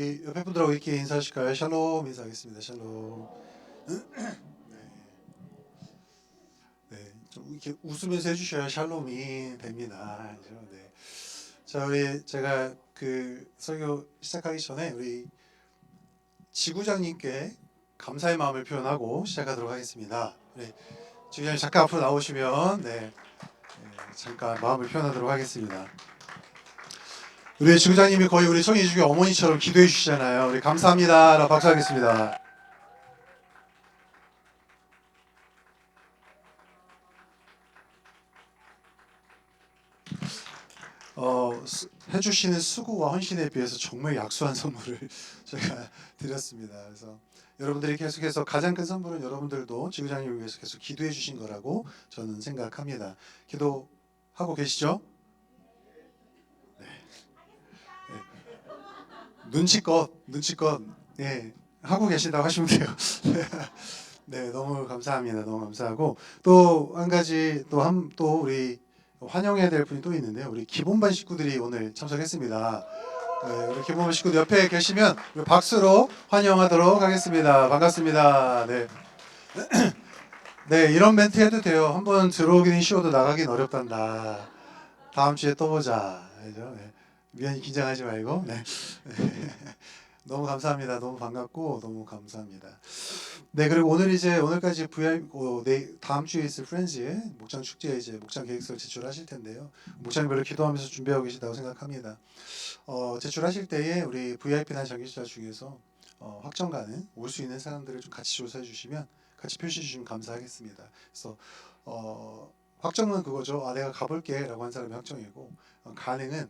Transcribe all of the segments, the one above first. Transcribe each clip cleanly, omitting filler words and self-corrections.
우리 옆에 분들하고 이렇게 인사하실까요? 샬롬 인사하겠습니다. 샬롬. 네, 네, 좀 이렇게 웃으면서 해주셔야 샬롬이 됩니다. 그죠? 네. 자, 우리 제가 그 설교 시작하기 전에 우리 지구장님께 감사의 마음을 표현하고 시작하도록 하겠습니다. 우리 지구장님 잠깐 앞으로 나오시면 잠깐 마음을 표현하도록 하겠습니다. 우리 지구장님이 거의 우리 성희주교 어머니처럼 기도해 주시잖아요. 우리 감사합니다. 라고 박수하겠습니다. 해주시는 수고와 헌신에 비해서 정말 약소한 선물을 제가 드렸습니다. 그래서 여러분들이 계속해서 가장 큰 선물은 여러분들도 지구장님을 위해서 계속 기도해 주신 거라고 저는 생각합니다. 기도하고 계시죠? 네. 눈치껏 네, 하고 계신다고 하시면 돼요. 네, 너무 감사합니다. 너무 감사하고 또 한 가지 또 우리 환영해야 될 분이 또 있는데요. 우리 기본반 식구들이 오늘 참석했습니다. 네, 우리 기본반 식구들 옆에 계시면 우리 박수로 환영하도록 하겠습니다. 반갑습니다. 네, 네 이런 멘트 해도 돼요. 한번 들어오기는 쉬워도 나가긴 어렵단다. 다음 주에 또 보자. 그죠? 네. 미안히 긴장하지 말고. 네. 너무 감사합니다. 너무 반갑고 너무 감사합니다. 네, 그리고 오늘까지 다음 주에 있을 프렌즈의 목장 축제에 이제 목장 계획서를 제출하실 텐데요. 목장별로 기도하면서 준비하고 계시다고 생각합니다. 제출하실 때에 우리 VIP나 장기자 중에서 확정가는 올 수 있는 사람들을 좀 같이 조사해 주시면 같이 표시해 주시면 감사하겠습니다. 그래서 확정은 그거죠. 내가 가볼게라고 한 사람이 확정이고 가능은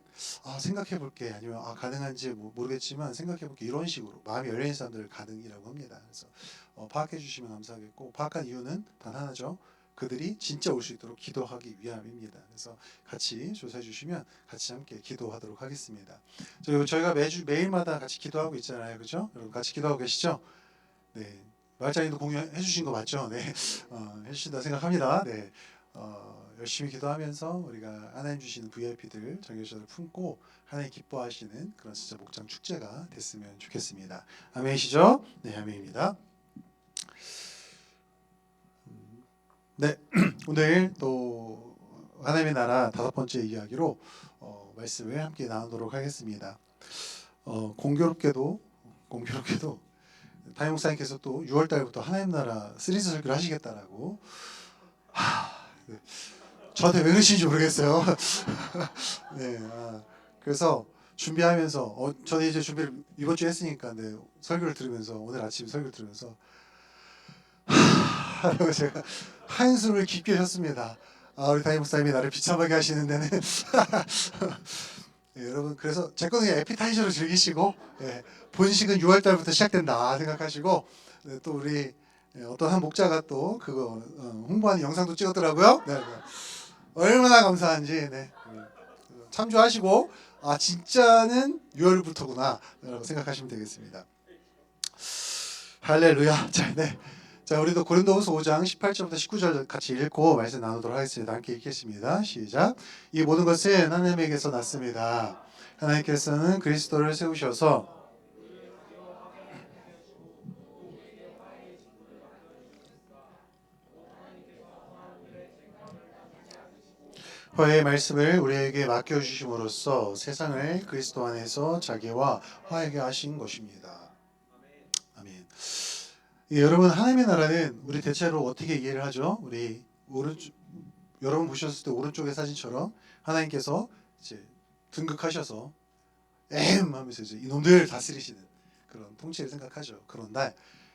생각해 볼게 아니면 가능한지 모르겠지만 생각해 볼게 이런 식으로 마음이 열린 사람들을 가능이라고 합니다. 그래서 파악해 주시면 감사하겠고 파악한 이유는 단 하나죠. 그들이 진짜 올 수 있도록 기도하기 위함입니다. 그래서 같이 조사해 주시면 같이 함께 기도하도록 하겠습니다. 저희가 매일마다 같이 기도하고 있잖아요. 그죠? 여러분 같이 기도하고 계시죠? 네. 말장님도 공유해 주신 거 맞죠? 네. 해주신다 생각합니다. 네. 열심히 기도하면서 우리가 하나님 주시는 VIP들 정결자를 품고 하나님 기뻐하시는 그런 진짜 목장 축제가 됐으면 좋겠습니다. 아멘이시죠? 네, 아멘입니다. 네, 오늘 또 하나님의 나라 5번째 이야기로 말씀을 함께 나누도록 하겠습니다. 공교롭게도 담임 목사님께서 또 6월 달부터 하나님 나라 시리즈 설교를 하시겠다라고 네. 저한테 왜 그러시는지 모르겠어요. 네, 그래서 준비하면서 저는 이제 준비를 이번 주에 했으니까 설교를 들으면서 오늘 아침 설교를 들으면서 하고 제가 한숨을 깊게 쉬었습니다. 우리 담임 목사님이 나를 비참하게 하시는 데는 네, 여러분 그래서 제 거는 에피타이저로 즐기시고 본식은 6월 달부터 시작된다 생각하시고 또 우리 어떤 한 목자가 또 그거 홍보하는 영상도 찍었더라고요. 네. 얼마나 감사한지 참조하시고 진짜는 6월부터구나 라고 생각하시면 되겠습니다. 할렐루야. 자, 우리도 고린도후서 5장 18절부터 19절 같이 읽고 말씀 나누도록 하겠습니다. 함께 읽겠습니다. 시작. 이 모든 것은 하나님에게서 났습니다. 하나님께서는 그리스도를 세우셔서 화해의 말씀을 우리에게 맡겨주심으로써 세상을 그리스도 안에서 자기와 화하게 하신 것입니다. 아멘. 여러분 하나님의 나라는 우리 대체로 어떻게 이해를 하죠? 우리 여러분 보셨을 때 오른쪽의 사진처럼 하나님께서 이제 등극하셔서 하면서 이제 이놈들 다스리시는 그런 통치를 생각하죠. 그런데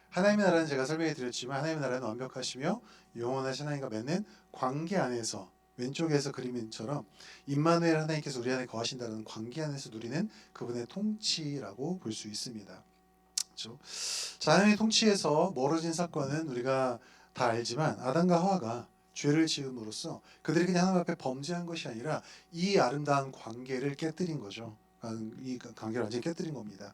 하나님의 나라는 제가 설명해 드렸지만 하나님의 나라는 완벽하시며 영원하신 하나님과 맺는 관계 안에서 왼쪽에서 그림처럼 임마누엘 하나님께서 우리 안에 거하신다는 관계 안에서 누리는 그분의 통치라고 볼 수 있습니다. 그렇죠? 자, 하나님의 통치에서 멀어진 사건은 우리가 다 알지만 아담과 하와가 죄를 지음으로써 그들이 그냥 하나님 앞에 범죄한 것이 아니라 이 아름다운 관계를 깨뜨린 거죠. 이 관계를 완전히 깨뜨린 겁니다.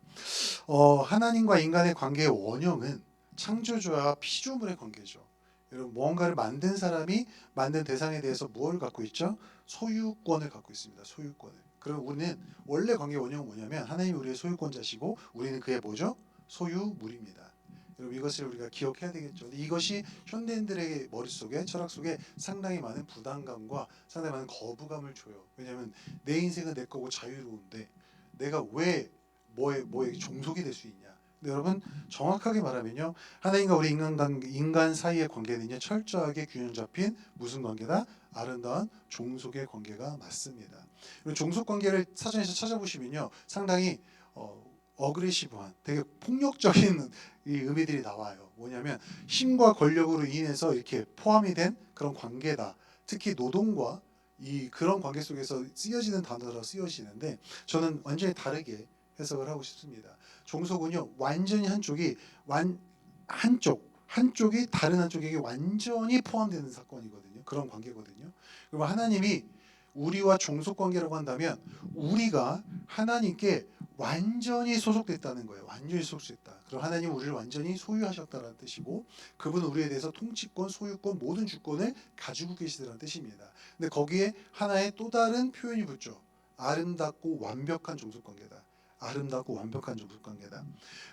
하나님과 인간의 관계의 원형은 창조주와 피조물의 관계죠. 여러분 무언가를 만든 사람이 만든 대상에 대해서 무엇을 갖고 있죠? 소유권을 갖고 있습니다. 소유권을. 그럼 우리는 원래 관계 원형은 뭐냐면 하나님이 우리의 소유권자시고 우리는 그의 뭐죠? 소유물입니다. 여러분 이것을 우리가 기억해야 되겠죠. 이것이 현대인들의 머릿속에 철학 속에 상당히 많은 부담감과 상당히 많은 거부감을 줘요. 왜냐하면 내 인생은 내 거고 자유로운데 내가 왜 뭐에 종속이 될 수 있냐. 근데 여러분 정확하게 말하면요, 하나님과 우리 인간 사이의 관계는요 철저하게 균형 잡힌 무슨 관계다? 아름다운 종속의 관계가 맞습니다. 종속 관계를 사전에서 찾아보시면요 상당히 어그레시브한 되게 폭력적인 이 의미들이 나와요. 뭐냐면 힘과 권력으로 인해서 이렇게 포함이 된 그런 관계다. 특히 노동과 이 그런 관계 속에서 쓰여지는 단어로 쓰여지는데 저는 완전히 다르게 해석을 하고 싶습니다. 종속은요 완전히 한쪽이 다른 한쪽에게 완전히 포함되는 사건이거든요. 그런 관계거든요. 그리고 하나님이 우리와 종속 관계라고 한다면 우리가 하나님께 완전히 소속됐다는 거예요. 완전히 소속됐다. 그럼 하나님은 우리를 완전히 소유하셨다는 뜻이고 그분은 우리에 대해서 통치권, 소유권, 모든 주권을 가지고 계시다는 뜻입니다. 근데 거기에 하나의 또 다른 표현이 붙죠. 아름답고 완벽한 종속관계다. 아름답고 완벽한 종속관계다.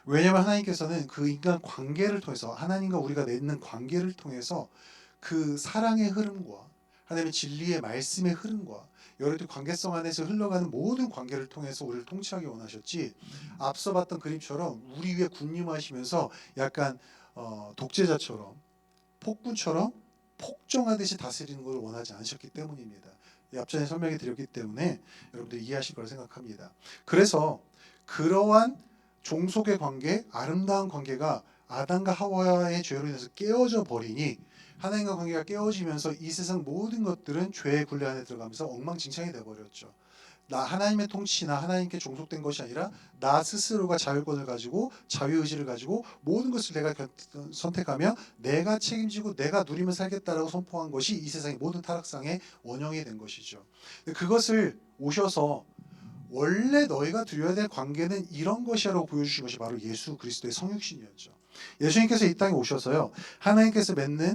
왜냐하면 하나님께서는 그 인간 관계를 통해서 하나님과 우리가 맺는 관계를 통해서 그 사랑의 흐름과 하나님의 진리의 말씀의 흐름과 여러 가지 관계성 안에서 흘러가는 모든 관계를 통해서 우리를 통치하기 원하셨지 앞서 봤던 그림처럼 우리 위에 군림하시면서 약간 독재자처럼 폭군처럼 폭정하듯이 다스리는 걸 원하지 않으셨기 때문입니다. 앞전에 설명해 드렸기 때문에 여러분들 이해하실 거라 생각합니다. 그래서 그러한 종속의 관계, 아름다운 관계가 아담과 하와의 죄로 인해서 깨어져 버리니 하나님과 관계가 깨어지면서 이 세상 모든 것들은 죄의 굴레 안에 들어가면서 엉망진창이 되어버렸죠. 나 하나님의 통치나 하나님께 종속된 것이 아니라 나 스스로가 자율권을 가지고 자유의지를 가지고 모든 것을 내가 선택하며 내가 책임지고 내가 누리며 살겠다라고 선포한 것이 이 세상의 모든 타락상의 원형이 된 것이죠. 그것을 오셔서 원래 너희가 드려야 될 관계는 이런 것이라고 보여주신 것이 바로 예수 그리스도의 성육신이었죠. 예수님께서 이 땅에 오셔서요 하나님께서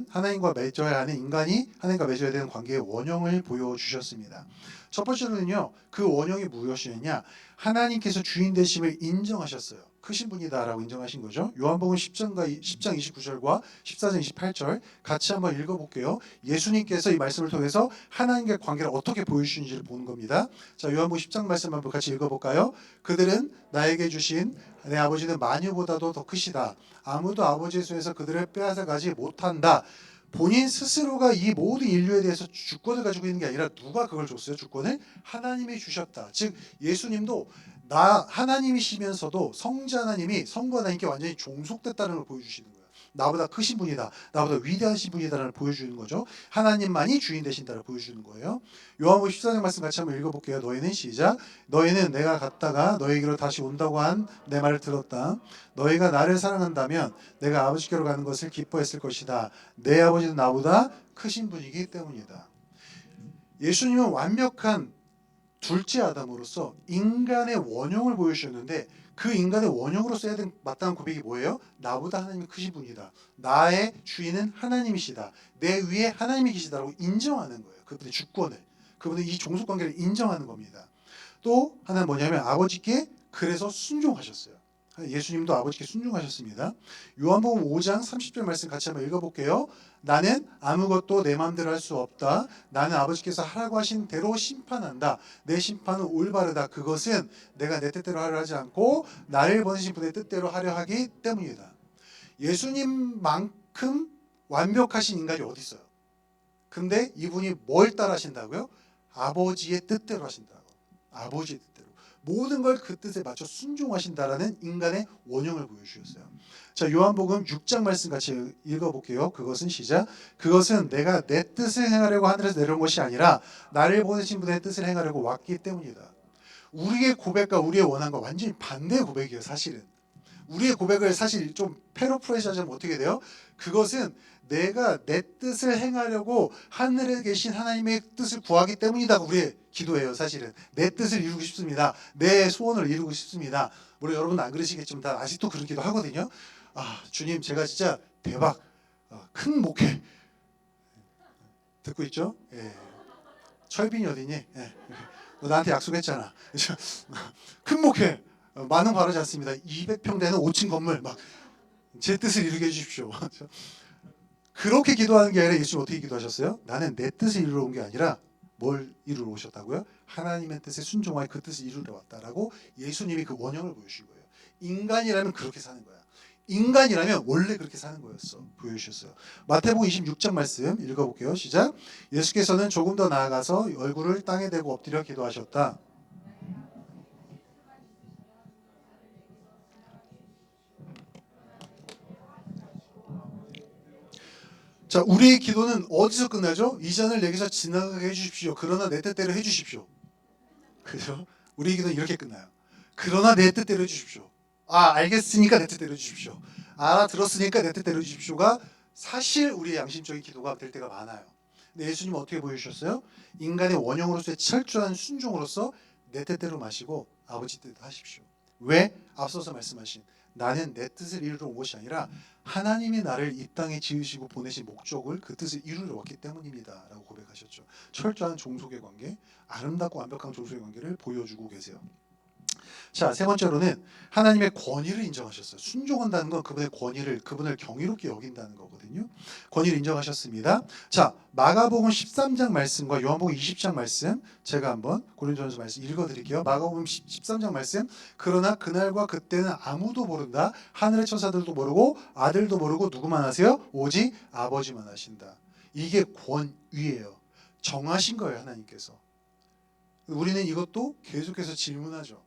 하나님과 맺어야 하는 인간이 하나님과 맺어야 되는 관계의 원형을 보여주셨습니다. 첫 번째로는요 그 원형이 무엇이었냐, 하나님께서 주인 되심을 인정하셨어요. 크신 분이다라고 인정하신 거죠. 요한복음 10장 29절과 14장 28절 같이 한번 읽어볼게요. 예수님께서 이 말씀을 통해서 하나님과의 관계를 어떻게 보여주시는지를 보는 겁니다. 자, 요한복음 10장 말씀 한번 같이 읽어볼까요? 그들은 나에게 주신 내 아버지는 만유보다도 더 크시다. 아무도 아버지의 손에서 그들을 빼앗아가지 못한다. 본인 스스로가 이 모든 인류에 대해서 주권을 가지고 있는 게 아니라 누가 그걸 줬어요? 주권을 하나님이 주셨다. 즉 예수님도 하나님이시면서도 성자 하나님이 성부 하나님께 완전히 종속됐다는 걸 보여주시는 거예요. 나보다 크신 분이다, 나보다 위대하신 분이다라는 보여주는 거죠. 하나님만이 주인 되신다를 보여주는 거예요. 요한복음 14장 말씀 같이 한번 읽어볼게요. 너희는 시작. 너희는 내가 갔다가 너희에게로 다시 온다고 한 내 말을 들었다. 너희가 나를 사랑한다면 내가 아버지께로 가는 것을 기뻐했을 것이다. 내 아버지는 나보다 크신 분이기 때문이다. 예수님은 완벽한 둘째 아담으로서 인간의 원형을 보여주셨는데 그 인간의 원형으로 써야 된 마땅한 고백이 뭐예요? 나보다 하나님이 크신 분이다. 나의 주인은 하나님이시다. 내 위에 하나님이 계시다라고 인정하는 거예요. 그분의 주권을. 그분의 이 종속관계를 인정하는 겁니다. 또 하나는 뭐냐면 아버지께 그래서 순종하셨어요. 예수님도 아버지께 순종하셨습니다. 요한복음 5장 30절 말씀 같이 한번 읽어볼게요. 나는 아무것도 내 마음대로 할 수 없다. 나는 아버지께서 하라고 하신 대로 심판한다. 내 심판은 올바르다. 그것은 내가 내 뜻대로 하려 하지 않고 나를 보내신 분의 뜻대로 하려 하기 때문이다. 예수님만큼 완벽하신 인간이 어디 있어요? 근데 이분이 뭘 따라 하신다고요? 아버지의 뜻대로 하신다고. 아버지의 뜻대로. 모든 걸 그 뜻에 맞춰 순종하신다라는 인간의 원형을 보여주셨어요. 자, 요한복음 6장 말씀 같이 읽어볼게요. 그것은 시작. 그것은 내가 내 뜻을 행하려고 하늘에서 내려온 것이 아니라 나를 보내신 분의 뜻을 행하려고 왔기 때문이다. 우리의 고백과 우리의 원함과 완전히 반대의 고백이에요. 사실은. 우리의 고백을 사실 좀 패러프레이즈하자면 어떻게 돼요? 그것은 내가 내 뜻을 행하려고 하늘에 계신 하나님의 뜻을 구하기 때문이다. 우리의 기도예요. 사실은 내 뜻을 이루고 싶습니다. 내 소원을 이루고 싶습니다. 물론 여러분은 안 그러시겠지만 다 아직도 그런 기도 하거든요. 아 주님 제가 진짜 대박 큰 목회 듣고 있죠? 예. 철빈이 어디니? 예. 너 나한테 약속했잖아. 큰 목회 많은 바라지 않습니다. 200평 되는 5층 건물 막 제 뜻을 이루게 해주십시오. 그렇게 기도하는 게 아니라 예수님 어떻게 기도하셨어요? 나는 내 뜻을 이루러 온 게 아니라 뭘 이루러 오셨다고요? 하나님의 뜻에 순종하여 그 뜻을 이루러 왔다라고 예수님이 그 원형을 보여주신 거예요. 인간이라면 그렇게 사는 거야. 인간이라면 원래 그렇게 사는 거였어. 보여주셨어요. 마태복음 26장 말씀 읽어볼게요. 시작. 예수께서는 조금 더 나아가서 얼굴을 땅에 대고 엎드려 기도하셨다. 자, 우리의 기도는 어디서 끝나죠? 이 잔을 내게서 지나가게 해주십시오. 그러나 내 뜻대로 해주십시오. 그죠? 우리의 기도는 이렇게 끝나요. 그러나 내 뜻대로 해주십시오. 알겠으니까 내 뜻대로 해주십시오. 알아들었으니까 내 뜻대로 해주십시오가 사실 우리의 양심적인 기도가 될 때가 많아요. 근데 예수님은 어떻게 보여주셨어요? 인간의 원형으로서의 철저한 순종으로서 내 뜻대로 마시고 아버지 뜻 하십시오. 왜? 앞서서 말씀하신 나는 내 뜻을 이루러 온 것이 아니라 하나님이 나를 이 땅에 지으시고 보내신 목적을 그 뜻을 이루러 왔기 때문입니다 라고 고백하셨죠. 철저한 종속의 관계, 아름답고 완벽한 종속의 관계를 보여주고 계세요. 자, 세 번째로는 하나님의 권위를 인정하셨어요. 순종한다는 건 그분의 권위를, 그분을 경이롭게 여긴다는 거거든요. 권위를 인정하셨습니다. 자, 마가복음 13장 말씀과 요한복음 20장 말씀 제가 한번 고린도전서 말씀 읽어드릴게요. 마가복음 13장 말씀. 그러나 그날과 그때는 아무도 모른다. 하늘의 천사들도 모르고 아들도 모르고 누구만 아세요? 오직 아버지만 아신다. 이게 권위예요. 정하신 거예요, 하나님께서. 우리는 이것도 계속해서 질문하죠.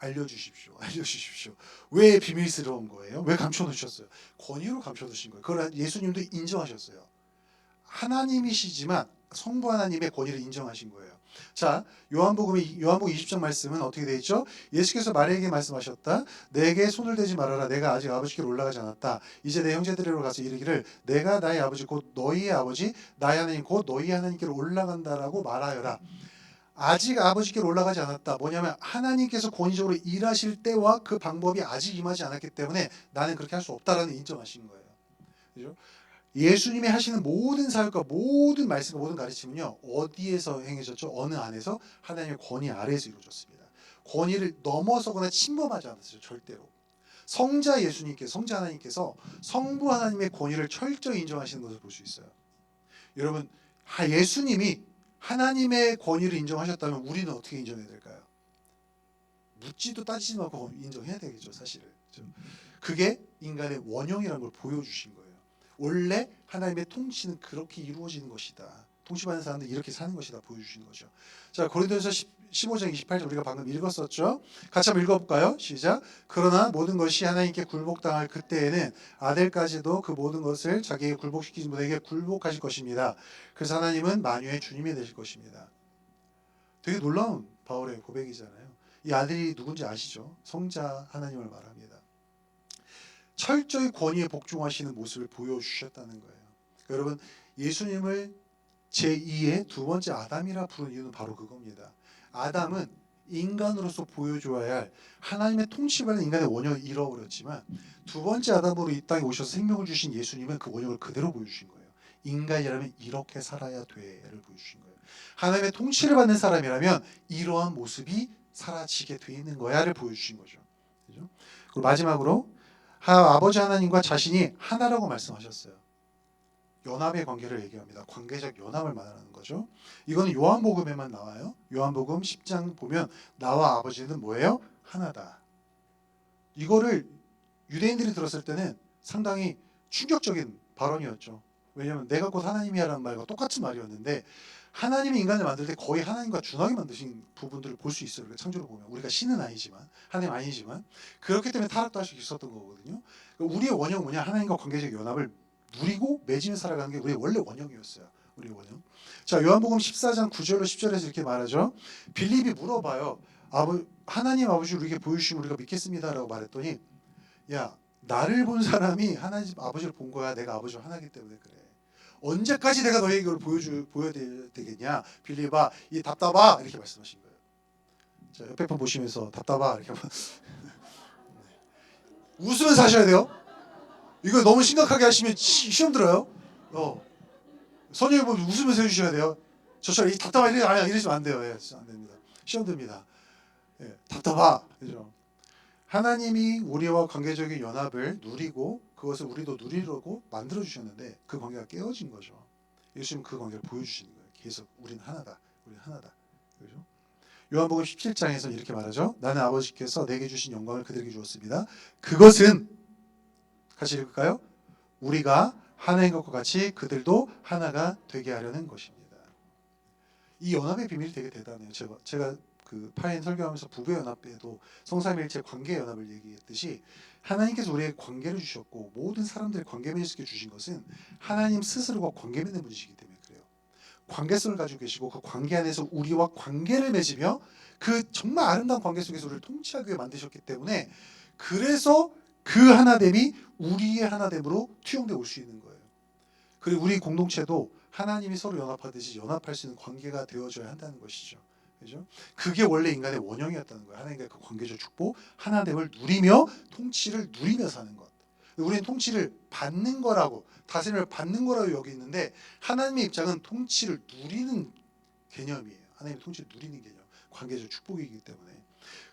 알려주십시오. 알려주십시오. 왜 비밀스러운 거예요? 왜 감춰놓으셨어요? 권위로 감춰놓으신 거예요. 그걸 예수님도 인정하셨어요. 하나님이시지만 성부 하나님의 권위를 인정하신 거예요. 자, 요한복음 20장 말씀은 어떻게 되어 있죠? 예수께서 마리아에게 말씀하셨다. 내게 손을 대지 말아라. 내가 아직 아버지께로 올라가지 않았다. 이제 내 형제들에게로 가서 이르기를 내가 나의 아버지 곧 너희의 아버지 나의 하나님 곧 너희의 하나님께로 올라간다라고 말하여라. 아직 아버지께로 올라가지 않았다. 뭐냐면 하나님께서 권위적으로 일하실 때와 그 방법이 아직 임하지 않았기 때문에 나는 그렇게 할 수 없다라는 인정하신 거예요. 그죠? 예수님이 하시는 모든 사역과 모든 말씀과 모든 가르침은요. 어디에서 행해졌죠? 어느 안에서? 하나님의 권위 아래에서 이루어졌습니다. 권위를 넘어서거나 침범하지 않았어요. 절대로. 성자 예수님께서, 성자 하나님께서 성부 하나님의 권위를 철저히 인정하시는 것을 볼 수 있어요. 여러분, 예수님이 하나님의 권위를 인정하셨다면 우리는 어떻게 인정해야 될까요? 묻지도 따지지도 않고 인정해야 되겠죠, 사실은. 그게 인간의 원형이라는 걸 보여주신 거예요. 원래 하나님의 통치는 그렇게 이루어지는 것이다. 통치받는 사람들이 이렇게 사는 것이다 보여주신 거죠. 자, 고린도전서 15장 28절 우리가 방금 읽었었죠. 같이 한번 읽어볼까요? 시작. 그러나 모든 것이 하나님께 굴복당할 그때에는 아들까지도 그 모든 것을 자기에게 굴복시키신 분에게 굴복하실 것입니다. 그래서 하나님은 만유의 주님이 되실 것입니다. 되게 놀라운 바울의 고백이잖아요. 이 아들이 누군지 아시죠? 성자 하나님을 말합니다. 철저히 권위에 복종하시는 모습을 보여주셨다는 거예요. 여러분, 예수님을 제2의 두 번째 아담이라 부르는 이유는 바로 그겁니다. 아담은 인간으로서 보여줘야 할 하나님의 통치받는 인간의 원형을 잃어버렸지만 두 번째 아담으로 이 땅에 오셔서 생명을 주신 예수님은 그 원형을 그대로 보여주신 거예요. 인간이라면 이렇게 살아야 돼를 보여주신 거예요. 하나님의 통치를 받는 사람이라면 이러한 모습이 사라지게 돼 있는 거야를 보여주신 거죠. 그죠? 그리고 마지막으로 아버지 하나님과 자신이 하나라고 말씀하셨어요. 연합의 관계를 얘기합니다. 관계적 연합을 말하는 거죠. 이거는 요한복음에만 나와요. 요한복음 10장 보면 나와 아버지는 뭐예요? 하나다. 이거를 유대인들이 들었을 때는 상당히 충격적인 발언이었죠. 왜냐하면 내가 곧 하나님이야라는 말과 똑같은 말이었는데 하나님이 인간을 만들 때 거의 하나님과 준하게 만드신 부분들을 볼 수 있어요. 창조를 보면 우리가 신은 아니지만 하나님 아니지만 그렇기 때문에 타락도 할 수 있었던 거거든요. 우리의 원형은 뭐냐? 하나님과 관계적 연합을 누리고 맺으며 살아가는 게 우리의 원래 원형이었어요. 우리의 원형. 자, 요한복음 14장 9절로 10절에서 이렇게 말하죠. 빌립이 물어봐요. 하나님 아버지를 우리에게 보여주시면 우리가 믿겠습니다라고 말했더니 야, 나를 본 사람이 하나님 아버지를 본 거야. 내가 아버지와 하나이기 때문에 그래. 언제까지 내가 너에게 이걸 보여야 되겠냐? 빌립아, 이 답답아 이렇게 말씀하신 거예요. 자, 옆에 분 보시면서 답답아 이렇게 웃으면서 하셔야 돼요. 이거 너무 심각하게 하시면 시험 들어요. 선생님 웃으면서 해주셔야 돼요. 저처럼 이 답답한 이러시면 안 돼요. 예, 안 됩니다. 시험 듭니다. 예, 답답하. 그죠? 하나님이 우리와 관계적인 연합을 누리고 그것을 우리도 누리려고 만들어 주셨는데 그 관계가 깨어진 거죠. 예수님 그 관계를 보여주시는 거예요. 계속 우리는 하나다. 우리는 하나다. 그죠? 요한복음 17장에서 이렇게 말하죠. 나는 아버지께서 내게 주신 영광을 그들에게 주었습니다. 그것은 같이 읽을까요? 우리가 하나인 것과 같이 그들도 하나가 되게 하려는 것입니다. 이 연합의 비밀이 되게 대단해요. 제가 그 파인 설교하면서 부부 연합에도 성삼일체 관계 연합을 얘기했듯이 하나님께서 우리에게 관계를 주셨고 모든 사람들의 관계 맺을 수 있게 주신 것은 하나님 스스로가 관계 맺는 분이시기 때문에 그래요. 관계성을 가지고 계시고 그 관계 안에서 우리와 관계를 맺으며 그 정말 아름다운 관계 속에서 우리를 통치하기 위해 만드셨기 때문에 그래서 그 하나됨이 우리의 하나됨으로 투영되어 올 수 있는 거예요. 그리고 우리 공동체도 하나님이 서로 연합하듯이 연합할 수 있는 관계가 되어져야 한다는 것이죠. 그죠? 그게 원래 인간의 원형이었다는 거예요. 하나님과 그 관계적 축복, 하나됨을 누리며 통치를 누리며 사는 것. 우리는 통치를 받는 거라고, 다스림을 받는 거라고 여기 있는데 하나님의 입장은 통치를 누리는 개념이에요. 하나님의 통치를 누리는 개념, 관계적 축복이기 때문에.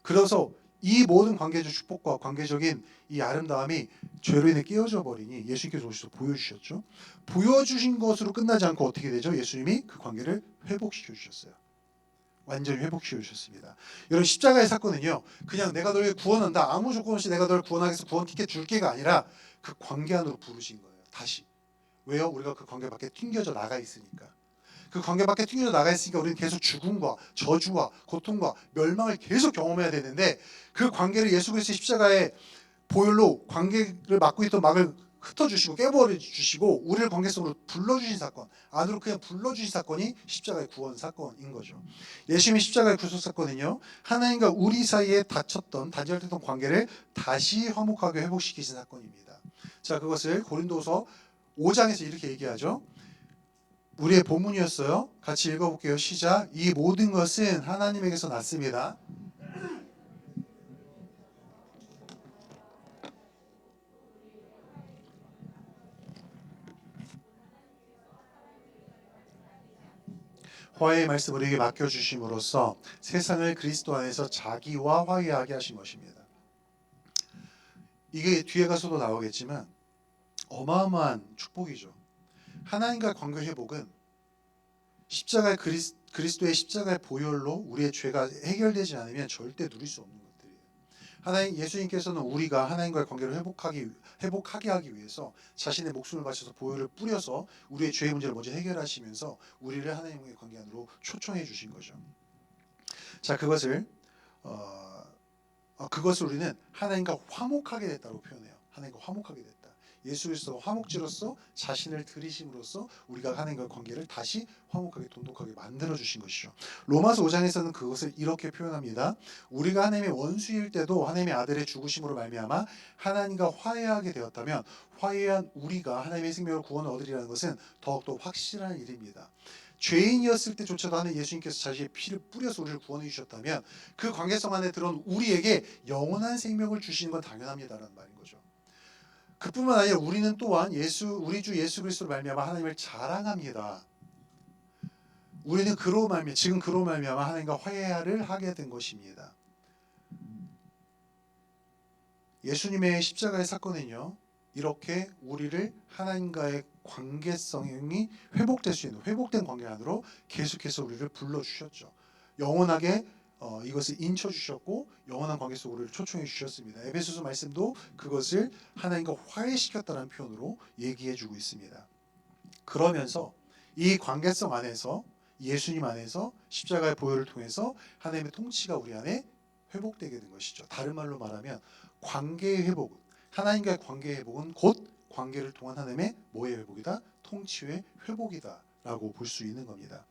그래서 이 모든 관계적 축복과 관계적인 이 아름다움이 죄로 인해 깨어져 버리니 예수님께서 오셔서 보여주셨죠. 보여주신 것으로 끝나지 않고 어떻게 되죠? 예수님이 그 관계를 회복시켜 주셨어요. 완전히 회복시켜 주셨습니다. 여러분 십자가의 사건은요. 그냥 내가 널 구원한다. 아무 조건 없이 내가 널 구원하겠어. 구원 티켓 줄게가 아니라 그 관계 안으로 부르신 거예요. 다시. 왜요? 우리가 그 관계 밖에 튕겨져 나가 있으니까. 그 관계 밖에 튕겨져 나가 있으니까 우리는 계속 죽음과 저주와 고통과 멸망을 계속 경험해야 되는데 그 관계를 예수 그리스도의 십자가의 보혈로 관계를 막고 있던 막을 흩어주시고 깨버려 주시고 우리를 관계 속으로 불러주신 사건, 안으로 그냥 불러주신 사건이 십자가의 구원 사건인 거죠. 예수님의 십자가의 구속 사건은요, 하나님과 우리 사이에 닫혔던 단절됐던 관계를 다시 화목하게 회복시키신 사건입니다. 자, 그것을 고린도서 5장에서 이렇게 얘기하죠. 우리의 본문이었어요. 같이 읽어볼게요. 시작. 이 모든 것은 하나님에게서 났습니다. 화해의 말씀을 우리에게 맡겨주심으로써 세상을 그리스도 안에서 자기와 화해하게 하신 것입니다. 이게 뒤에 가서도 나오겠지만 어마어마한 축복이죠. 하나님과 관계 회복은 십자가의 그리스도의 십자가의 보혈로 우리의 죄가 해결되지 않으면 절대 누릴 수 없는 것들이에요. 하나님 예수님께서는 우리가 하나님과의 관계를 회복하게 하기 위해서 자신의 목숨을 바쳐서 보혈을 뿌려서 우리의 죄의 문제를 먼저 해결하시면서 우리를 하나님과의 관계 안으로 초청해 주신 거죠. 자, 그것을 우리는 하나님과 화목하게 됐다고 표현해요. 하나님과 화목하게 됐다. 예수 그리스도가 화목지로서 자신을 들이심으로써 우리가 하나님과의 관계를 다시 화목하게 돈독하게 만들어 주신 것이죠. 로마서 5장에서는 그것을 이렇게 표현합니다. 우리가 하나님의 원수일 때도 하나님의 아들의 죽으심으로 말미암아 하나님과 화해하게 되었다면 화해한 우리가 하나님의 생명을 구원을 얻으리라는 것은 더욱더 확실한 일입니다. 죄인이었을 때조차도 하는 예수님께서 자신의 피를 뿌려서 우리를 구원해 주셨다면 그 관계성 안에 들어온 우리에게 영원한 생명을 주시는 건 당연합니다라는 말인 거죠. 그뿐만 아니라 우리는 또한 우리 주 예수 그리스도로 말미암아 하나님을 자랑합니다. 우리는 지금 그로 말미암아 하나님과 화해를 하게 된 것입니다. 예수님의 십자가의 사건은요, 이렇게 우리를 하나님과의 관계성이 회복될 수 있는 회복된 관계 안으로 계속해서 우리를 불러주셨죠. 영원하게 이것을 인쳐주셨고 영원한 관계 속으로 우리를 초청해 주셨습니다. 에베소서 말씀도 그것을 하나님과 화해시켰다는 표현으로 얘기해주고 있습니다. 그러면서 이 관계성 안에서 예수님 안에서 십자가의 보혈을 통해서 하나님의 통치가 우리 안에 회복되게 된 것이죠. 다른 말로 말하면 관계의 회복은 하나님과의 관계의 회복은 곧 관계를 통한 하나님의 뭐의 회복이다? 통치의 회복이다 라고 볼 수 있는 겁니다.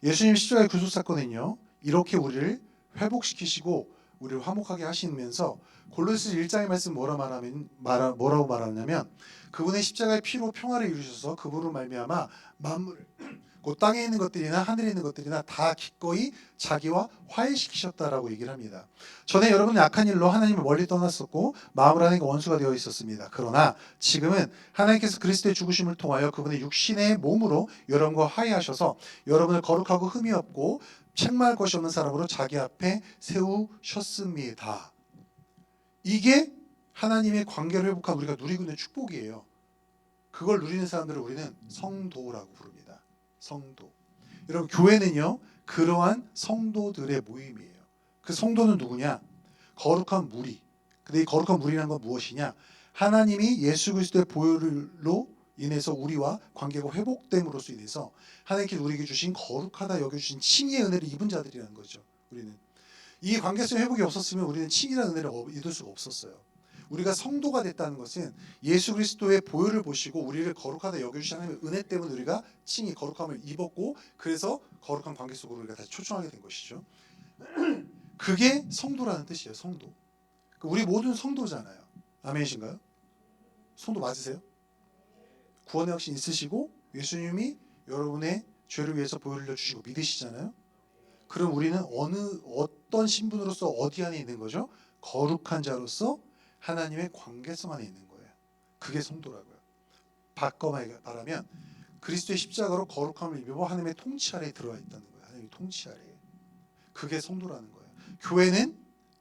예수님 십자가의 구속 사건은요, 이렇게 우리를 회복시키시고 우리를 화목하게 하시면서 골로새서 1장의 말씀 뭐라고 말하냐면 그분의 십자가의 피로 평화를 이루셔서 그분으로 말미암아 만물을 그 땅에 있는 것들이나 하늘에 있는 것들이나 다 기꺼이 자기와 화해시키셨다라고 얘기를 합니다. 전에 여러분은 악한 일로 하나님을 멀리 떠났었고 마음으로 하나님과 원수가 되어 있었습니다. 그러나 지금은 하나님께서 그리스도의 죽으심을 통하여 그분의 육신의 몸으로 여러분과 화해하셔서 여러분을 거룩하고 흠이 없고 책망할 것이 없는 사람으로 자기 앞에 세우셨습니다. 이게 하나님의 관계를 회복한 우리가 누리고 있는 축복이에요. 그걸 누리는 사람들을 우리는 성도라고 부릅니다. 성도. 여러분, 교회는요 그러한 성도들의 모임이에요. 그 성도는 누구냐? 거룩한 무리. 근데 이 거룩한 무리라는 건 무엇이냐? 하나님이 예수 그리스도의 보혈로 인해서 우리와 관계가 회복됨으로써 인해서 하나님께서 우리에게 주신 거룩하다 여겨주신 칭의의 은혜를 입은 자들이라는 거죠. 우리는 이 관계성 회복이 없었으면 우리는 칭의라는 은혜를 얻을 수가 없었어요. 우리가 성도가 됐다는 것은 예수 그리스도의 보혈을 보시고 우리를 거룩하다 여겨주신 하나님의 은혜 때문에 우리가 칭의 거룩함을 입었고 그래서 거룩한 관계 속으로 우리가 다시 초청하게 된 것이죠. 그게 성도라는 뜻이에요. 성도. 우리 모두는 성도잖아요. 아멘이신가요? 성도 맞으세요? 구원의 확신 있으시고 예수님이 여러분의 죄를 위해서 보혈을 흘려주시고 믿으시잖아요. 그럼 우리는 어떤 신분으로서 어디 안에 있는 거죠? 거룩한 자로서 하나님의 관계성 안에 있는 거예요. 그게 성도라고요. 바꿔 말하면 그리스도의 십자가로 거룩함을 입고 하나님의 통치 아래에 들어와 있다는 거예요. 하나님의 통치 아래에. 그게 성도라는 거예요. 교회는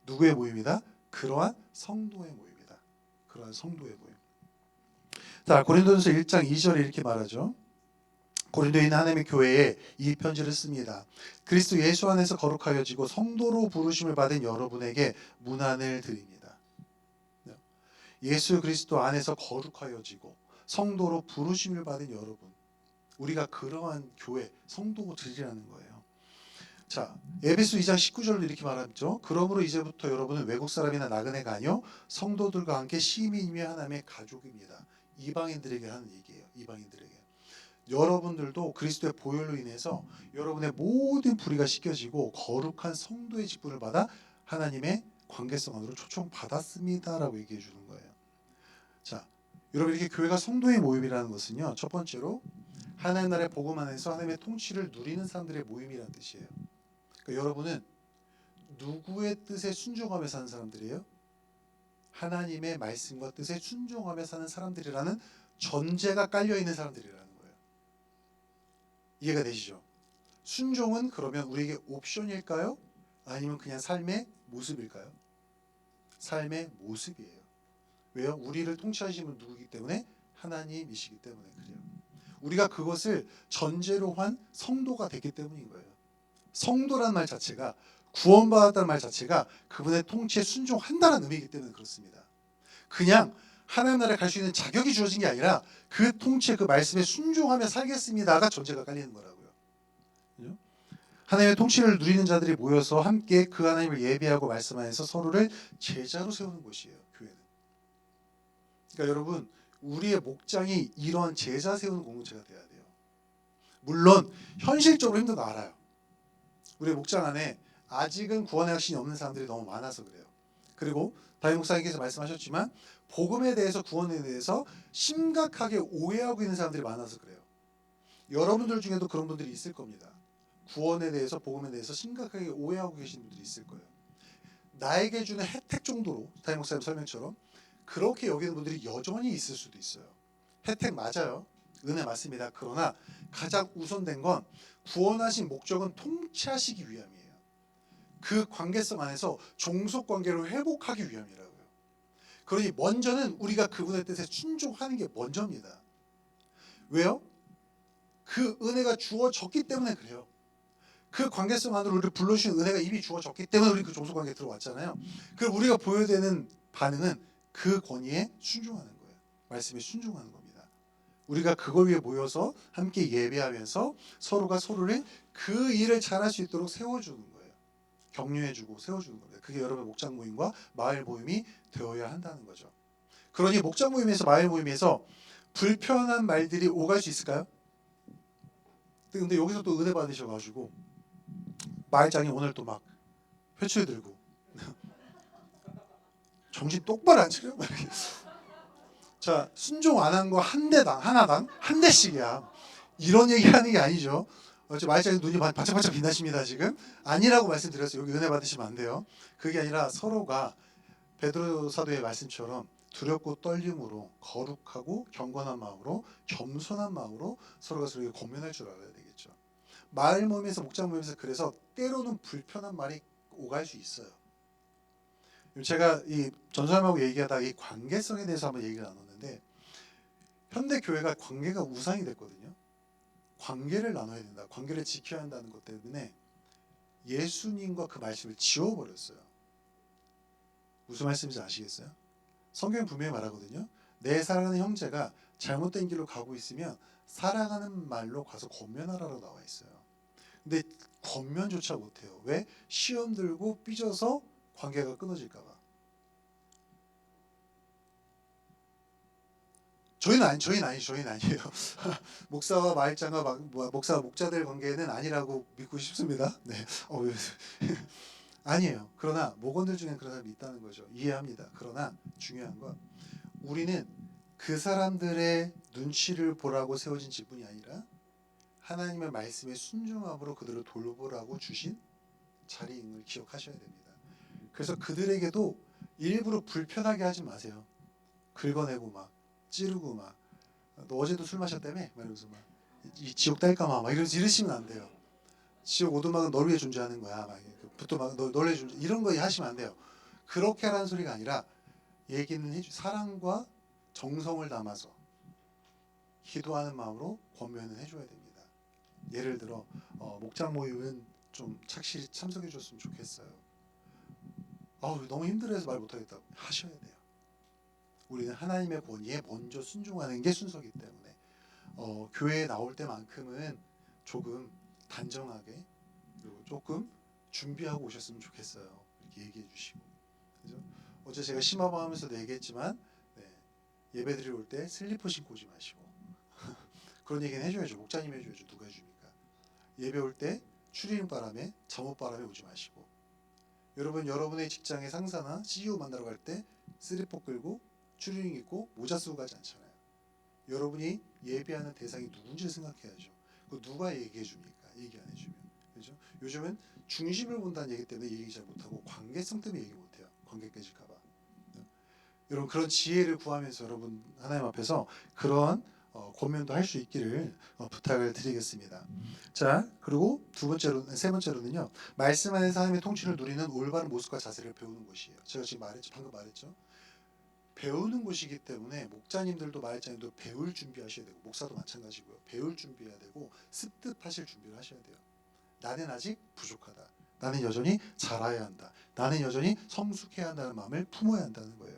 누구의 모임이다? 그러한 성도의 모임이다. 그러한 성도의 모임. 자, 고린도전서 1장 2절에 이렇게 말하죠. 고린도에 있는 하나님의 교회에 이 편지를 씁니다. 그리스도 예수 안에서 거룩하여지고 성도로 부르심을 받은 여러분에게 문안을 드립니다. 예수 그리스도 안에서 거룩하여지고 성도로 부르심을 받은 여러분, 우리가 그러한 교회 성도들이라는 거예요. 자, 에베소 2장 19절로 이렇게 말하죠. 그러므로 이제부터 여러분은 외국 사람이나 나그네가 아니요 성도들과 함께 시민이며 하나님의 가족입니다. 이방인들에게 하는 얘기예요. 이방인들에게. 여러분들도 그리스도의 보혈로 인해서 여러분의 모든 불의가 씻겨지고 거룩한 성도의 직분을 받아 하나님의 관계성 안으로 초청받았습니다라고 얘기해 주는 거예요. 자, 여러분 이렇게 교회가 성도의 모임이라는 것은요. 첫 번째로 하나님 나라의 복음 안에서 하나님의 통치를 누리는 사람들의 모임이라는 뜻이에요. 그러니까 여러분은 누구의 뜻에 순종하며 사는 사람들이에요? 하나님의 말씀과 뜻에 순종하며 사는 사람들이라는 전제가 깔려있는 사람들이라는 거예요. 이해가 되시죠? 순종은 그러면 우리에게 옵션일까요? 아니면 그냥 삶의 모습일까요? 삶의 모습이에요. 왜요? 우리를 통치하시는 분 누구이기 때문에? 하나님이시기 때문에 그래요. 우리가 그것을 전제로 한 성도가 됐기 때문인 거예요. 성도란 말 자체가 구원받았다는 말 자체가 그분의 통치에 순종한다는 의미이기 때문에 그렇습니다. 그냥 하나님 나라에 갈 수 있는 자격이 주어진 게 아니라 그 통치에 그 말씀에 순종하며 살겠습니다가 전제가 깔리는 거라고요. 그죠? 하나님의 통치를 누리는 자들이 모여서 함께 그 하나님을 예배하고 말씀 안에서 서로를 제자로 세우는 곳이에요. 교회는. 그러니까 여러분 우리의 목장이 이런 제자 세우는 공동체가 돼야 돼요. 물론 현실적으로 힘든 거 알아요. 우리의 목장 안에 아직은 구원의 확신이 없는 사람들이 너무 많아서 그래요. 그리고 다윗 목사님께서 말씀하셨지만 복음에 대해서 구원에 대해서 심각하게 오해하고 있는 사람들이 많아서 그래요. 여러분들 중에도 그런 분들이 있을 겁니다. 구원에 대해서 복음에 대해서 심각하게 오해하고 계시는 분들이 있을 거예요. 나에게 주는 혜택 정도로 다윗 목사님 설명처럼 그렇게 여기는 분들이 여전히 있을 수도 있어요. 혜택 맞아요. 은혜 맞습니다. 그러나 가장 우선된 건 구원하신 목적은 통치하시기 위함이에요. 그 관계성 안에서 종속 관계를 회복하기 위함이라고요. 그러니 먼저는 우리가 그분의 뜻에 순종하는 게 먼저입니다. 왜요? 그 은혜가 주어졌기 때문에 그래요. 그 관계성 안으로 우리를 불러주신 은혜가 이미 주어졌기 때문에 우리 그 종속 관계에 들어왔잖아요. 그럼 우리가 보여야 되는 반응은 그 권위에 순종하는 거예요. 말씀에 순종하는 겁니다. 우리가 그걸 위해 모여서 함께 예배하면서 서로가 서로를 그 일을 잘할 수 있도록 세워주는 거예요. 격려해주고 세워주는 겁니다. 그게 여러분 목장 모임과 마을 모임이 되어야 한다는 거죠. 그러니 목장 모임에서 마을 모임에서 불편한 말들이 오갈 수 있을까요? 근데 여기서 또 은혜 받으셔가지고 마을장이 오늘 또 막 회초리 들고 정신 똑바로 안 차려요? 자, 순종 안 한 거 한 대당 하나당 한 대씩이야. 이런 얘기하는 게 아니죠. 지금 말짱 눈이 바짝바짝 빛나십니다. 지금 아니라고 말씀드렸어요. 여기 은혜 받으시면 안 돼요. 그게 아니라 서로가 베드로 사도의 말씀처럼 두렵고 떨림으로 거룩하고 경건한 마음으로 겸손한 마음으로 서로가 서로에게 권면할 줄 알아야 되겠죠. 마을 모임에서 목장 모임에서 그래서 때로는 불편한 말이 오갈 수 있어요. 제가 이 전사님하고 얘기하다가 이 관계성에 대해서 한번 얘기를 나눴는데 현대 교회가 관계가 우상이 됐거든요. 관계를 나눠야 된다. 관계를 지켜야 한다는 것 때문에 예수님과 그 말씀을 지워버렸어요. 무슨 말씀인지 아시겠어요? 성경은 분명히 말하거든요. 내 사랑하는 형제가 잘못된 길로 가고 있으면 사랑하는 말로 가서 권면하라고 나와 있어요. 근데 권면조차 못해요. 왜? 시험 들고 삐져서 관계가 끊어질까 봐. 저희는 아니에요. 목사와 마을장과 목사와 목자들 관계는 아니라고 믿고 싶습니다. 네. 아니에요. 그러나 목원들 중에 그런 사람이 있다는 거죠. 이해합니다. 그러나 중요한 건 우리는 그 사람들의 눈치를 보라고 세워진 직분이 아니라 하나님의 말씀에 순종함으로 그들을 돌보라고 주신 자리인 걸 기억하셔야 됩니다. 그래서 그들에게도 일부러 불편하게 하지 마세요. 긁어내고 막 찌르고 막 너 어제도 술 마셨다며? 막 이러면서 막 이 지옥 딸까마 막 이러시면 안 돼요. 지옥 오두막은 너를 위해 존재하는 거야. 막 부뚜막 너를 위해 존재 이런 거 하시면 안 돼요. 그렇게 하라는 소리가 아니라 얘기는 사랑과 정성을 담아서 기도하는 마음으로 권면을 해줘야 됩니다. 예를 들어 목장 모임은 좀 착실히 참석해 줬으면 좋겠어요. 너무 힘들어해서 말 못하겠다고 하셔야 돼요. 우리는 하나님의 권위에 먼저 순종하는 게 순서이기 때문에 교회에 나올 때만큼은 조금 단정하게 그리고 조금 준비하고 오셨으면 좋겠어요. 이렇게 얘기해 주시고 그죠? 어제 제가 심화방하면서도 얘기했지만 예배드리러 올 때 슬리퍼 신고 오지 마시고 그런 얘기는 해줘야죠. 목사님 해줘야죠. 누가 해줍니까? 예배 올 때 추리닝바람에 잠옷바람에 오지 마시고 여러분의 직장의 상사나 CEO 만나러 갈 때 슬리퍼 끌고 추리닝 입고 모자 쓰고 가지 않잖아요. 여러분이 예배하는 대상이 누군지를 생각해야죠. 그 누가 얘기해 줍니까? 얘기 안 해주면. 그죠? 요즘은 중심을 본다는 얘기 때문에 얘기 잘 못하고 관계성 때문에 얘기 못해요. 관계 깨질까 봐. 여러분 그런 지혜를 구하면서 여러분 하나님 앞에서 그런 권면도 할 수 있기를 부탁을 드리겠습니다. 자, 그리고 세 번째로는요. 말씀 안에서 하나님의 통치를 누리는 올바른 모습과 자세를 배우는 것이에요. 제가 지금 방금 말했죠. 배우는 곳이기 때문에 목자님들도 마을장님도 배울 준비하셔야 되고 목사도 마찬가지고요. 배울 준비해야 되고 습득하실 준비를 하셔야 돼요. 나는 아직 부족하다. 나는 여전히 자라야 한다. 나는 여전히 성숙해야 한다는 마음을 품어야 한다는 거예요.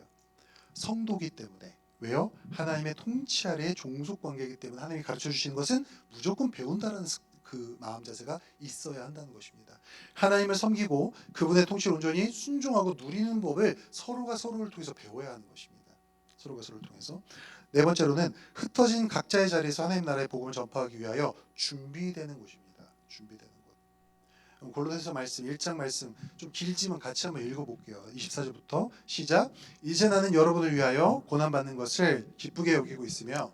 성도기 때문에. 왜요? 하나님의 통치 아래의 종속 관계이기 때문에 하나님이 가르쳐 주시는 것은 무조건 배운다라는 그 마음 자세가 있어야 한다는 것입니다. 하나님을 섬기고 그분의 통치를 온전히 순종하고 누리는 법을 서로가 서로를 통해서 배워야 하는 것입니다. 서로가 서로를 통해서. 네 번째로는 흩어진 각자의 자리에서 하나님 나라의 복음을 전파하기 위하여 준비되는 것입니다. 준비되는 것. 골로새서 말씀 1장 말씀 좀 길지만 같이 한번 읽어볼게요. 24절부터 시작. 이제 나는 여러분을 위하여 고난받는 것을 기쁘게 여기고 있으며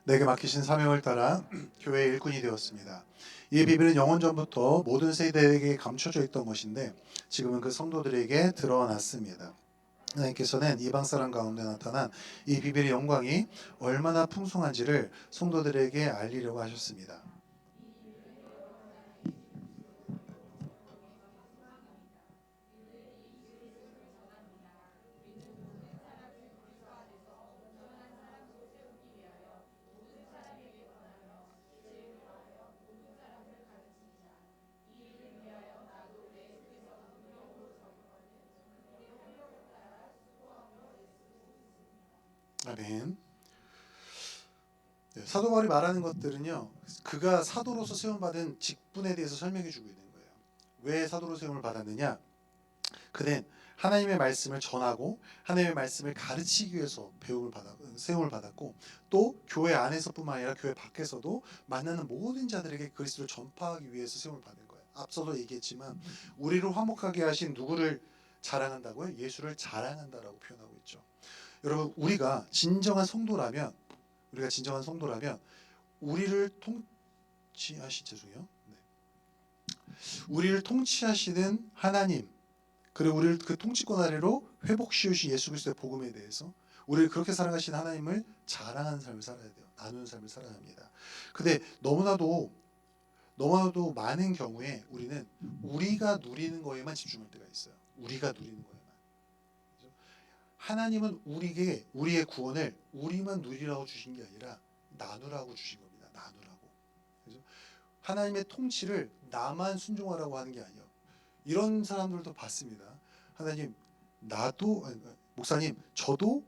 내게 맡기신 사명을 따라 교회의 일꾼이 되었습니다. 이 비밀은 영원 전부터 모든 세대에게 감춰져 있던 것인데 지금은 그 성도들에게 드러났습니다. 하나님께서는 이방 사람 가운데 나타난 이 비밀의 영광이 얼마나 풍성한지를 성도들에게 알리려고 하셨습니다. 아멘. 사도 바울이 말하는 것들은요. 그가 사도로서 세움받은 직분에 대해서 설명해 주고 있는 거예요. 왜 사도로 세움을 받았느냐? 그는 하나님의 말씀을 전하고 하나님의 말씀을 가르치기 위해서 세움을 받았고 또 교회 안에서뿐만 아니라 교회 밖에서도 만나는 모든 자들에게 그리스도를 전파하기 위해서 세움을 받은 거예요. 앞서도 얘기했지만 우리를 화목하게 하신 누구를 자랑한다고요? 예수를 자랑한다라고 표현하고 있죠. 여러분 우리가 진정한 성도라면 우리를 우리를 통치하시는 하나님 그리고 우리를 그 통치권 아래로 회복 씌우신 예수 그리스도의 복음에 대해서 우리를 그렇게 사랑하신 하나님을 자랑하는 삶을 살아야 돼요. 나누는 삶을 살아야 합니다. 근데 너무나도 많은 경우에 우리는 우리가 누리는 거에만 집중할 때가 있어요. 우리가 누리는 거에만. 하나님은 우리의 구원을 우리만 누리라고 주신 게 아니라 나누라고 주신 겁니다. 나누라고. 그죠? 하나님의 통치를 나만 순종하라고 하는 게 아니에요. 이런 사람들도 봤습니다. 하나님, 목사님, 저도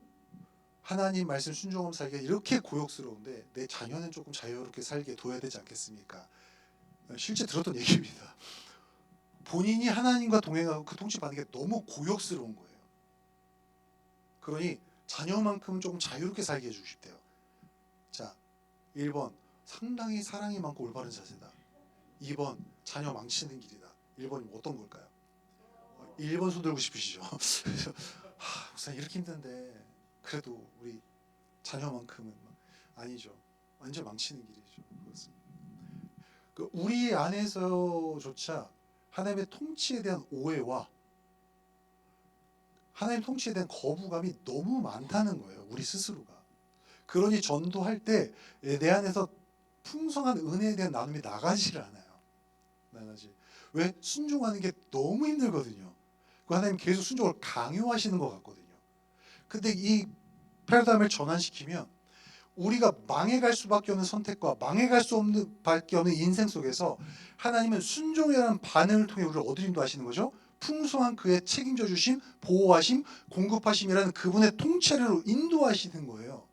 하나님 말씀 순종하며 살기가 이렇게 고역스러운데 내 자녀는 조금 자유롭게 살게 둬야 되지 않겠습니까? 실제 들었던 얘기입니다. 본인이 하나님과 동행하고 그 통치 받는 게 너무 고역스러운 거예요. 그러니 자녀만큼은 조금 자유롭게 살게 해주고 싶대요. 자, 1번 상당히 사랑이 많고 올바른 자세다. 2번 자녀 망치는 길이다. 1번이 어떤 걸까요? 1번 손 들고 싶으시죠? 목사님 이렇게 힘든데 그래도 우리 자녀만큼은 아니죠. 완전 망치는 길이죠. 그렇습니다. 우리 안에서조차 하나님의 통치에 대한 오해와 하나님 통치에 대한 거부감이 너무 많다는 거예요. 우리 스스로가. 그러니 전도할 때 내 안에서 풍성한 은혜에 대한 나눔이 나가지를 않아요. 왜? 순종하는 게 너무 힘들거든요. 하나님 계속 순종을 강요하시는 것 같거든요. 근데 이 패러다임을 전환시키면 우리가 망해갈 수밖에 없는 선택과 망해갈 수밖에 없는 인생 속에서 하나님은 순종이라는 반응을 통해 우리를 어디로 인도하시는 거죠? 풍성한 그의 책임져 주심, 보호하심, 공급하심이라는 그분의 통치로 인도하시는 거예요.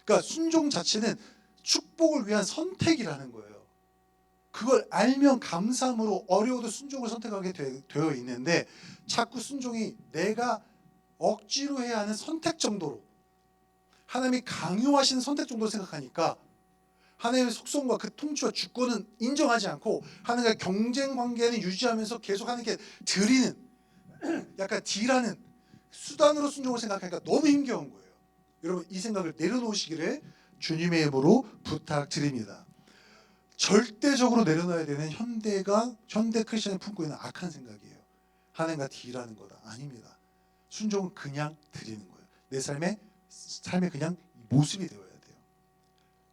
그러니까 순종 자체는 축복을 위한 선택이라는 거예요. 그걸 알면 감사함으로 어려워도 순종을 선택하게 되어 있는데 자꾸 순종이 내가 억지로 해야 하는 선택 정도로 하나님이 강요하시는 선택 정도로 생각하니까 하나님의 속성과 그 통치와 주권은 인정하지 않고 하나님과 경쟁 관계는 유지하면서 계속 하는 게 드리는 약간 딜하는 수단으로 순종을 생각하니까 너무 힘겨운 거예요. 여러분 이 생각을 내려놓으시기를 주님의 이름으로 부탁드립니다. 절대적으로 내려놔야 되는 현대 크리스천이 품고 있는 악한 생각이에요. 하나님과 딜하는 거다. 아닙니다. 순종은 그냥 드리는 거예요. 내 삶의 그냥 모습이 되어야 돼요.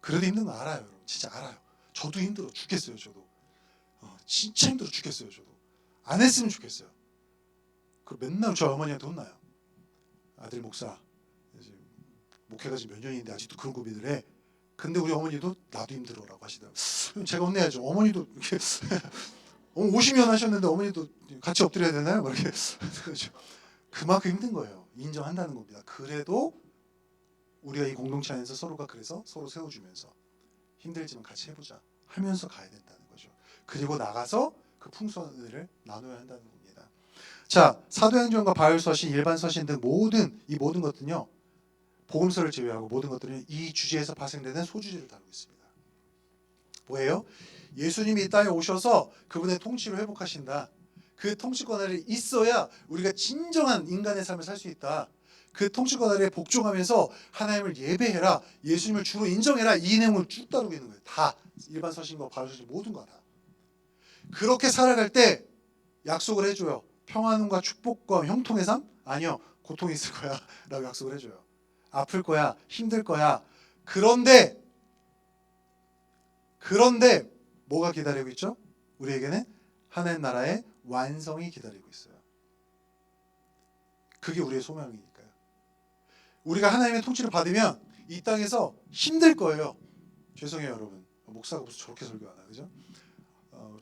그래도 힘든 거 알아요. 여러분. 진짜 알아요. 저도 힘들어 죽겠어요. 저도 진짜 힘들어 죽겠어요. 저도 안 했으면 좋겠어요. 그 맨날 저 어머니한테 혼나요. 아들 목사 목회가 지금 몇 년인데 아직도 그런 고민을 해. 근데 우리 어머니도 나도 힘들어라고 하시더라고요. 제가 혼내야죠. 어머니도 이렇게 50년 하셨는데 어머니도 같이 엎드려야 되나요? 이렇게 그만큼 힘든 거예요. 인정한다는 겁니다. 그래도 우리가 이 공동체 안에서 서로가 그래서 서로 세워주면서 힘들지만 같이 해보자 하면서 가야 된다는 거죠. 그리고 나가서 그 풍성한 은혜를 나눠야 한다는 겁니다. 자, 사도행전과 바울서신, 일반서신 등 모든 것들은요. 복음서를 제외하고 모든 것들은 이 주제에서 파생되는 소주제를 다루고 있습니다. 뭐예요? 예수님이 이 땅에 오셔서 그분의 통치를 회복하신다. 그 통치권 아래 있어야 우리가 진정한 인간의 삶을 살 수 있다. 그 통치권 아래 복종하면서 하나님을 예배해라. 예수님을 주로 인정해라. 이 내용을 쭉 다루고 있는 거예요. 다 일반 서신과 바울 서신 모든 거 다. 그렇게 살아갈 때 약속을 해줘요. 평안과 축복과 형통의 삶? 아니요. 고통이 있을 거야 라고 약속을 해줘요. 아플 거야. 힘들 거야. 그런데 뭐가 기다리고 있죠? 우리에게는 하나님 나라의 완성이 기다리고 있어요. 그게 우리의 소망이니까요. 우리가 하나님의 통치를 받으면 이 땅에서 힘들 거예요. 죄송해요 여러분. 목사가 무슨 저렇게 설교하나 그죠?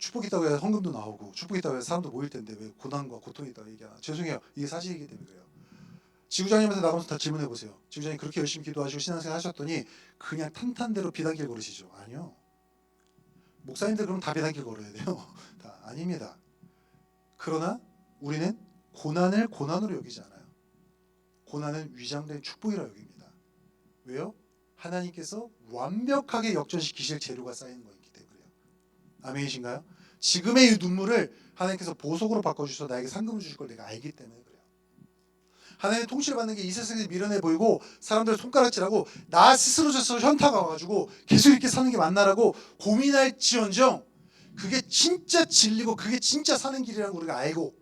축복이 있다고 해서 헌금도 나오고 축복이 있다고 해서 사람도 모일 텐데 왜 고난과 고통이 있다고 얘기하나. 죄송해요. 이게 사실이기 때문에 그래요. 지구장님한테 나가면서 다 질문해 보세요. 지구장님 그렇게 열심히 기도하시고 신앙생활 하셨더니 그냥 탄탄대로 비단길 걸으시죠? 아니요. 목사님들 그럼 다 비단길 걸어야 돼요? 다 아닙니다. 그러나 우리는 고난을 고난으로 여기지 않아요. 고난은 위장된 축복이라 여깁니다. 왜요? 하나님께서 완벽하게 역전시키실 재료가 쌓이는 거기 때문에요. 아멘이신가요? 지금의 이 눈물을 하나님께서 보석으로 바꿔주셔서 나에게 상금을 주실 걸 내가 알기 때문에 그래요. 하나님의 통치를 받는 게 이 세상에서 미련해 보이고 사람들 손가락질하고 나 스스로조차 현타가 와가지고 계속 이렇게 사는 게 맞나라고 고민할지언정 그게 진짜 진리고 그게 진짜 사는 길이라는 걸 우리가 알고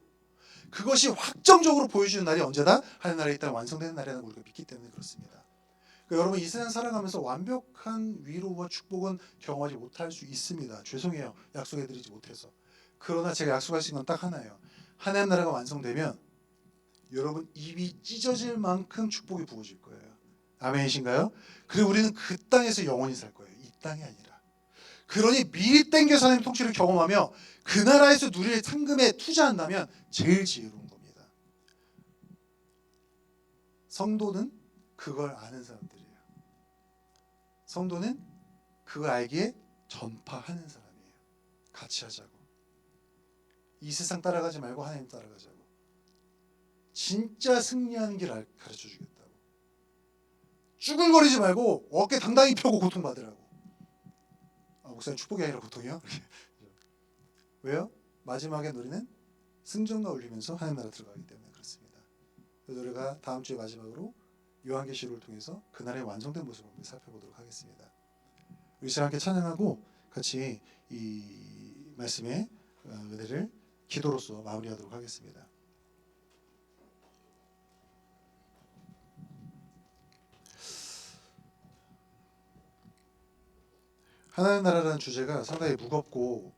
그것이 확정적으로 보여주는 날이 언제다? 하나님 나라에 일단 완성되는 날이라는 걸 우리가 믿기 때문에 그렇습니다. 그러니까 여러분 이 세상 살아가면서 완벽한 위로와 축복은 경험하지 못할 수 있습니다. 죄송해요. 약속해드리지 못해서. 그러나 제가 약속할 수 있는 건 딱 하나예요. 하나님 나라가 완성되면 여러분 입이 찢어질 만큼 축복이 부어질 거예요. 아멘이신가요? 그리고 우리는 그 땅에서 영원히 살 거예요. 이 땅이 아니라. 그러니 미리 땡겨서 하나님 통치를 경험하며 그 나라에서 누릴 상금에 투자한다면 제일 지혜로운 겁니다. 성도는 그걸 아는 사람들이에요. 성도는 그걸 알기에 전파하는 사람이에요. 같이 하자고. 이 세상 따라가지 말고 하나님 따라가자고. 진짜 승리하는 길 가르쳐 주겠다고. 쭈글거리지 말고 어깨 당당히 펴고 고통받으라고. 목사님 축복이 아니라 고통이요? 왜요? 마지막에 우리는 승전가 울리면서 하나님 나라 들어가기 때문에 그렇습니다. 그래서 우리가 다음 주에 마지막으로 요한계시록을 통해서 그날의 완성된 모습을 살펴보도록 하겠습니다. 우리 시간 함께 찬양하고 같이 이 말씀의 은혜를 기도로서 마무리하도록 하겠습니다. 하나님 나라라는 주제가 상당히 무겁고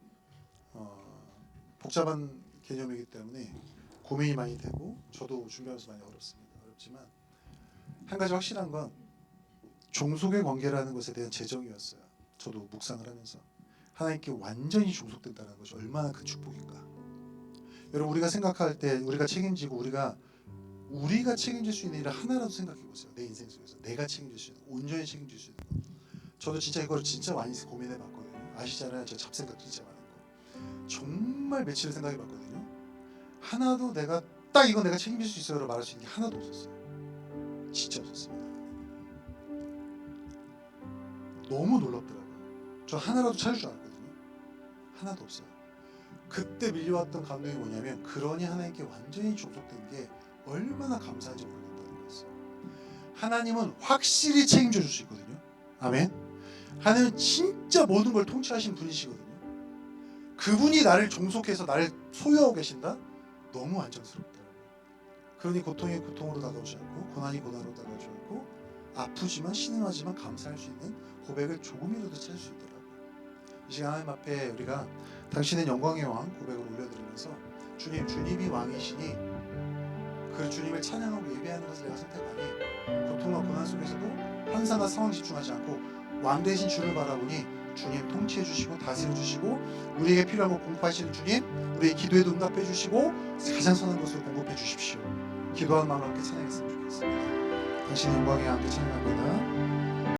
복잡한 개념이기 때문에 고민이 많이 되고 저도 준비하면서 많이 어렵지만 한 가지 확실한 건 종속의 관계라는 것에 대한 재정이었어요. 저도 묵상을 하면서 하나님께 완전히 종속된다는 것이 얼마나 큰 축복인가. 여러분 우리가 생각할 때 우리가 책임지고 우리가 책임질 수 있는 일을 하나라도 생각해 보세요. 내 인생 속에서 내가 책임질 수 있는 온전히 책임질 수 있는 것. 저도 진짜 이거를 진짜 많이 고민해 봤거든요. 아시잖아요. 제가 잡생각 진짜 많은 거. 정말 며칠을 생각해 봤거든요. 하나도 내가 딱 이건 내가 책임질 수 있어요라고 말할 수 있는 게 하나도 없었어요. 진짜 없었습니다. 너무 놀랍더라고요. 저 하나라도 찾을 줄 알았거든요. 하나도 없어요. 그때 밀려왔던 감동이 뭐냐면 그러니 하나님께 완전히 종속된 게 얼마나 감사한지 모르겠다는 거였어요. 하나님은 확실히 책임져 줄 수 있거든요. 아멘. 하나님은 진짜 모든 걸 통치하신 분이시거든요. 그분이 나를 종속해서 나를 소유하고 계신다? 너무 안정스럽더라고요. 그러니 고통이 고통으로 다가오지 않고 고난이 고난으로 다가오지 않고 아프지만 신음하지만 감사할 수 있는 고백을 조금이라도 찾을 수 있더라고요. 이 시간 하나님 앞에 우리가 당신은 영광의 왕 고백을 올려드리면서 주님이 왕이시니 그 주님을 찬양하고 예배하는 것을 내가 선택하니 고통과 고난 속에서도 환상과 상황 집중하지 않고 왕 대신 주를 바라보니 주님 통치해 주시고 다스려 주시고 우리에게 필요한 것 공급하시는 주님 우리의 기도에도 응답해 주시고 가장 선한 것으로 공급해 주십시오. 기도하는 마음으로 함께 찬양했으면 좋겠습니다. 당신의 영광에 함께 찬양합니다.